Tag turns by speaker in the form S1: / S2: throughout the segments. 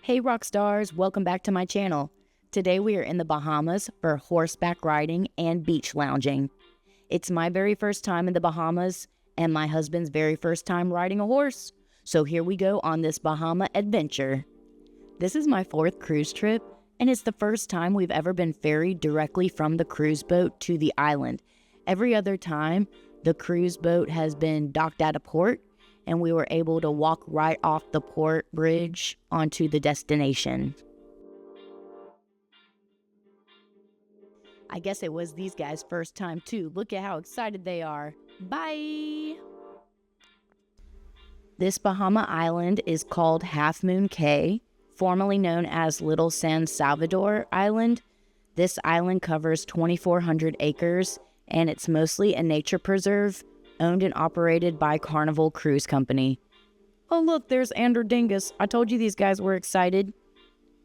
S1: Hey rock stars, welcome back to my channel. Today we are in the Bahamas for horseback riding and beach lounging. It's my very first time in the Bahamas and my husband's very first time riding a horse. So here we go on this Bahama adventure. This is my fourth cruise trip and it's the first time we've ever been ferried directly from the cruise boat to the island. Every other time, the cruise boat has been docked at a port and we were able to walk right off the port bridge onto the destination. I guess it was these guys' first time too. Look at how excited they are. Bye! This Bahama island is called Half Moon Cay, formerly known as Little San Salvador Island. This island covers 2,400 acres and it's mostly a nature preserve owned and operated by Carnival Cruise Company. Oh look, there's Andrew Dingus. I told you these guys were excited.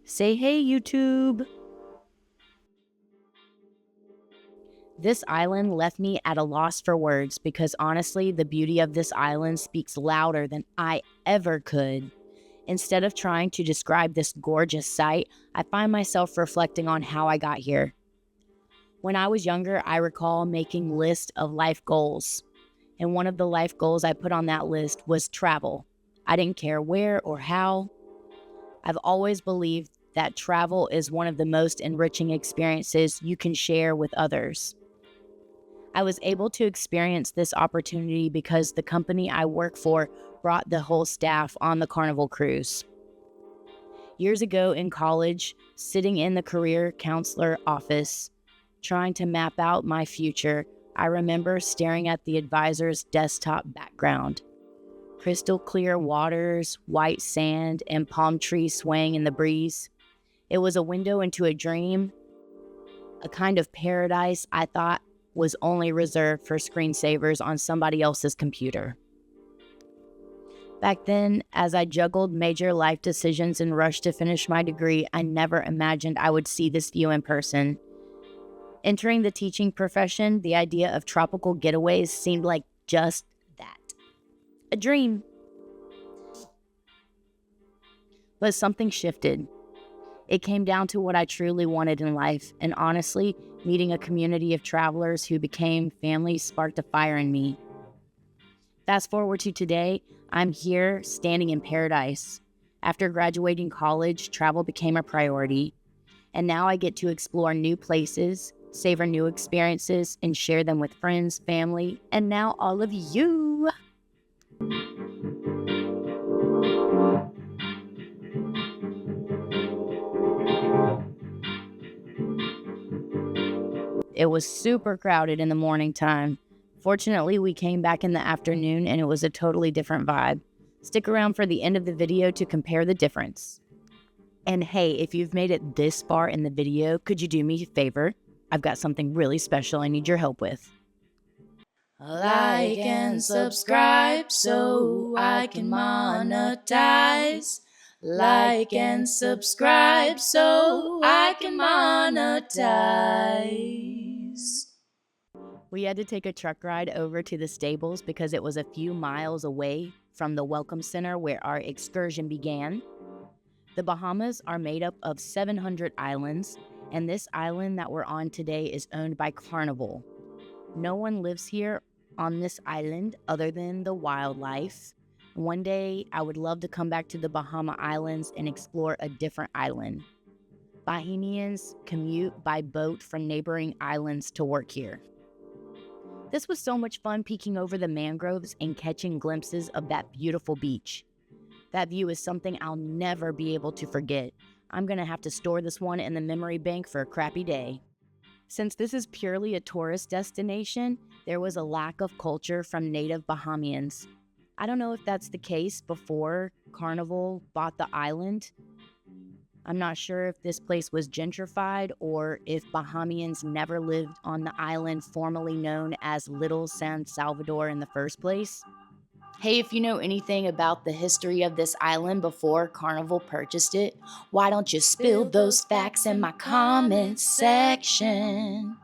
S1: Say hey, YouTube. This island left me at a loss for words because honestly, the beauty of this island speaks louder than I ever could. Instead of trying to describe this gorgeous sight, I find myself reflecting on how I got here. When I was younger, I recall making lists of life goals. And one of the life goals I put on that list was travel. I didn't care where or how. I've always believed that travel is one of the most enriching experiences you can share with others. I was able to experience this opportunity because the company I work for brought the whole staff on the Carnival cruise. Years ago in college, sitting in the career counselor office, trying to map out my future, I remember staring at the advisor's desktop background. Crystal clear waters, white sand, and palm trees swaying in the breeze. It was a window into a dream, a kind of paradise I thought was only reserved for screensavers on somebody else's computer. Back then, as I juggled major life decisions and rushed to finish my degree, I never imagined I would see this view in person. Entering the teaching profession, the idea of tropical getaways seemed like just that. A dream. But something shifted. It came down to what I truly wanted in life, and honestly, meeting a community of travelers who became family sparked a fire in me. Fast forward to today, I'm here standing in paradise. After graduating college, travel became a priority, and now I get to explore new places, savor new experiences, and share them with friends, family, and now all of you. It was super crowded in the morning time. Fortunately, we came back in the afternoon and it was a totally different vibe. Stick around for the end of the video to compare the difference. And hey, if you've made it this far in the video, could you do me a favor? I've got something really special I need your help with.
S2: Like and subscribe so I can monetize. Like and subscribe so I can monetize.
S1: We had to take a truck ride over to the stables because it was a few miles away from the welcome center where our excursion began. The Bahamas are made up of 700 islands, and this island that we're on today is owned by Carnival. No one lives here on this island other than the wildlife. One day, I would love to come back to the Bahama Islands and explore a different island. Bahamians commute by boat from neighboring islands to work here. This was so much fun peeking over the mangroves and catching glimpses of that beautiful beach. That view is something I'll never be able to forget. I'm gonna have to store this one in the memory bank for a crappy day. Since this is purely a tourist destination, there was a lack of culture from native Bahamians. I don't know if that's the case before Carnival bought the island. I'm not sure if this place was gentrified or if Bahamians never lived on the island formerly known as Little San Salvador in the first place. Hey, if you know anything about the history of this island before Carnival purchased it, why don't you spill those facts in my comment section?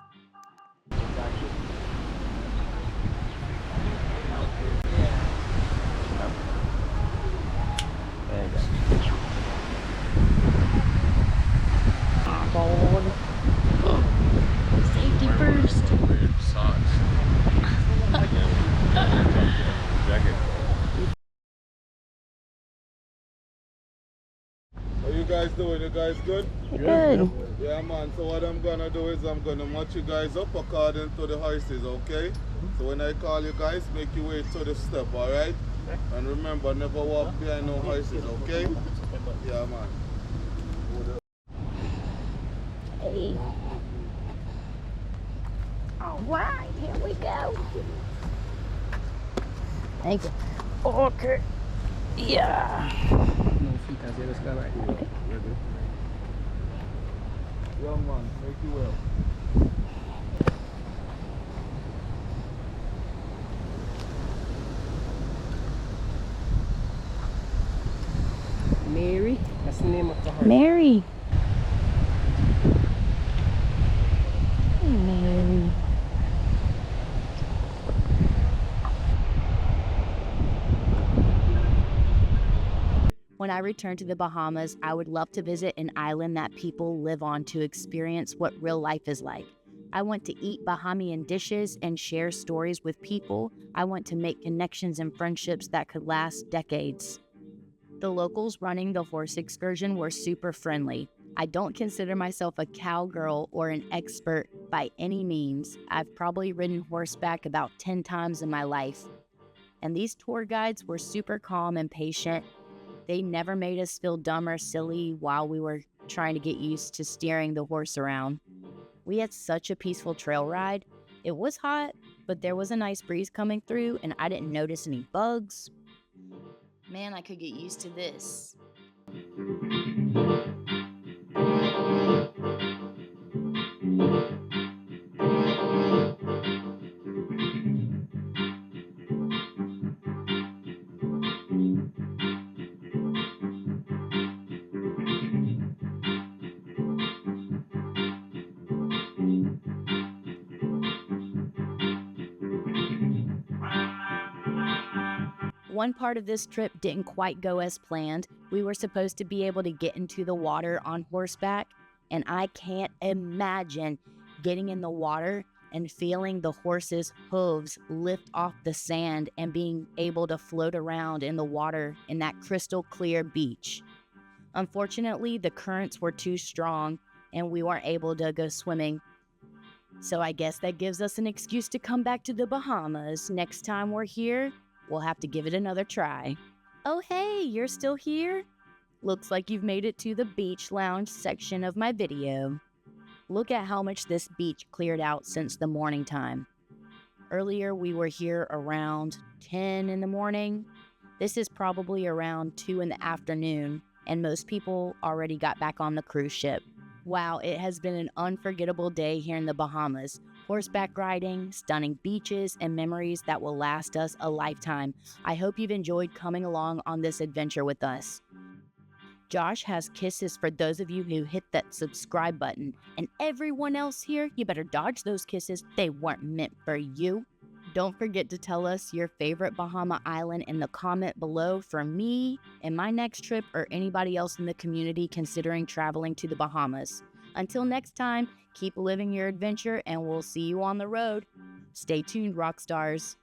S3: guys doing? You guys good?
S1: Good.
S3: Yeah, man. So what I'm gonna do is I'm gonna match you guys up according to the horses, okay? So when I call you guys, make your way to the step, all right? And remember, never walk behind no horses, okay? Yeah, man.
S1: Hey. All right, here we go. Thank you. Okay. Yeah. Okay.
S3: Young man, make you well.
S4: Mary, that's the name of the horse.
S1: Mary. Hey, Mary. When I return to the Bahamas, I would love to visit an island that people live on to experience what real life is like. I want to eat Bahamian dishes and share stories with people. I want to make connections and friendships that could last decades. The locals running the horse excursion were super friendly. I don't consider myself a cowgirl or an expert by any means. I've probably ridden horseback about 10 times in my life. And these tour guides were super calm and patient. They never made us feel dumb or silly while we were trying to get used to steering the horse around. We had such a peaceful trail ride. It was hot, but there was a nice breeze coming through and I didn't notice any bugs. Man, I could get used to this. One part of this trip didn't quite go as planned. We were supposed to be able to get into the water on horseback, and I can't imagine getting in the water and feeling the horse's hooves lift off the sand and being able to float around in the water in that crystal clear beach. Unfortunately, the currents were too strong and we weren't able to go swimming. So I guess that gives us an excuse to come back to the Bahamas. Next time we're here, we'll have to give it another try. Oh hey, you're still here? Looks like you've made it to the beach lounge section of my video. Look at how much this beach cleared out since the morning time. Earlier we were here around 10 in the morning. This is probably around 2 in the afternoon, and most people already got back on the cruise ship. Wow, it has been an unforgettable day here in the Bahamas. Horseback riding, stunning beaches, and memories that will last us a lifetime. I hope you've enjoyed coming along on this adventure with us. Josh has kisses for those of you who hit that subscribe button. And everyone else here, you better dodge those kisses. They weren't meant for you. Don't forget to tell us your favorite Bahama island in the comment below for me and my next trip or anybody else in the community considering traveling to the Bahamas. Until next time, keep living your adventure and we'll see you on the road. Stay tuned, rock stars.